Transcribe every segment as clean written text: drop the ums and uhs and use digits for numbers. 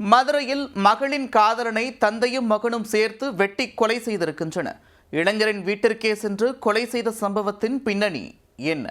மதுரையில் மகளின் காதலனை தந்தையும் மகனும் சேர்த்து வெட்டி கொலை செய்திருக்கின்றனர். இளைஞரின் வீட்டிற்கே சென்று கொலை செய்த சம்பவத்தின் பின்னணி என்ன?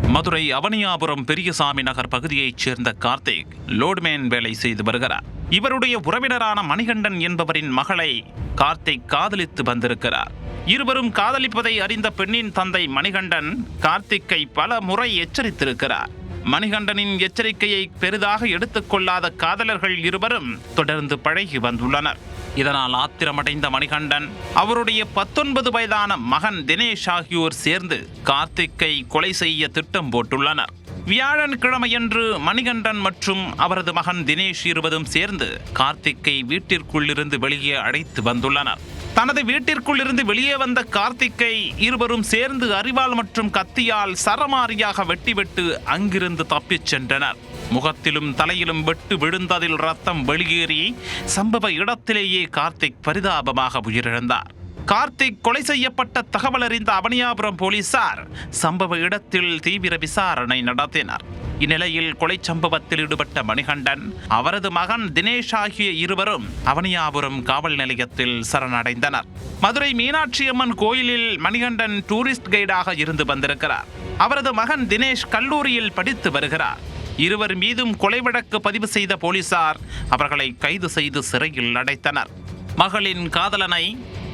மதுரை அவனியாபுரம் பெரியசாமி நகர் பகுதியைச் சேர்ந்த கார்த்திக் லோட்மேன் வேலை செய்து வருகிறார். இவருடைய உறவினரான மணிகண்டன் என்பவரின் மகளை கார்த்திக் காதலித்து வந்திருக்கிறார். இருவரும் காதலிப்பதை அறிந்த பெண்ணின் தந்தை மணிகண்டன் கார்த்திக்கை பல முறை எச்சரித்திருக்கிறார். மணிகண்டனின் எச்சரிக்கையை பெரிதாக எடுத்துக்கொள்ளாத காதலர்கள் இருவரும் தொடர்ந்து பழகி வந்துள்ளனர். இதனால் ஆத்திரமடைந்த மணிகண்டன் அவருடைய 19 வயதான மகன் தினேஷ் ஆகியோர் சேர்ந்து கார்த்திக்கை கொலை செய்ய திட்டம் போட்டுள்ளனர். வியாழக்கிழமையன்று மணிகண்டன் மற்றும் அவரது மகன் தினேஷ் இருவரும் சேர்ந்து கார்த்திக்கை வீட்டிற்குள் இருந்து வெளியே அழைத்து வந்துள்ளனர். தனது வீட்டிற்குள் இருந்து வெளியே வந்த கார்த்திக்கை இருவரும் சேர்ந்து அரிவாள் மற்றும் கத்தியால் சரமாரியாக வெட்டிவிட்டு அங்கிருந்து தப்பிச் சென்றனர். முகத்திலும் தலையிலும் வெட்டு விழுந்ததில் ரத்தம் வெளியேறி சம்பவ இடத்திலேயே கார்த்திக் பரிதாபமாக உயிரிழந்தார். கார்த்திக் கொலை செய்யப்பட்ட தகவல் அறிந்த அவனியாபுரம் போலீசார் சம்பவ இடத்தில் தீவிர விசாரணை நடத்தினர். இந்நிலையில் கொலை சம்பவத்தில் ஈடுபட்ட மணிகண்டன் அவரது மகன் தினேஷ் ஆகிய இருவரும் அவனியாபுரம் காவல் நிலையத்தில் சரணடைந்தனர். மதுரை மீனாட்சி அம்மன் கோயிலில் மணிகண்டன் டூரிஸ்ட் கைடாக இருந்து வந்திருக்கிறார். அவரது மகன் தினேஷ் கல்லூரியில் படித்து வருகிறார். இருவர் மீதும் கொலை வழக்கு பதிவு செய்த போலீசார் அவர்களை கைது செய்து சிறையில் அடைத்தனர். மகளின் காதலனை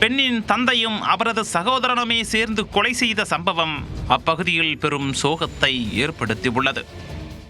பெண்ணின் தந்தையும் அவரது சகோதரனுமே சேர்ந்து கொலை செய்த சம்பவம் அப்பகுதியில் பெரும் சோகத்தை ஏற்படுத்தியுள்ளது.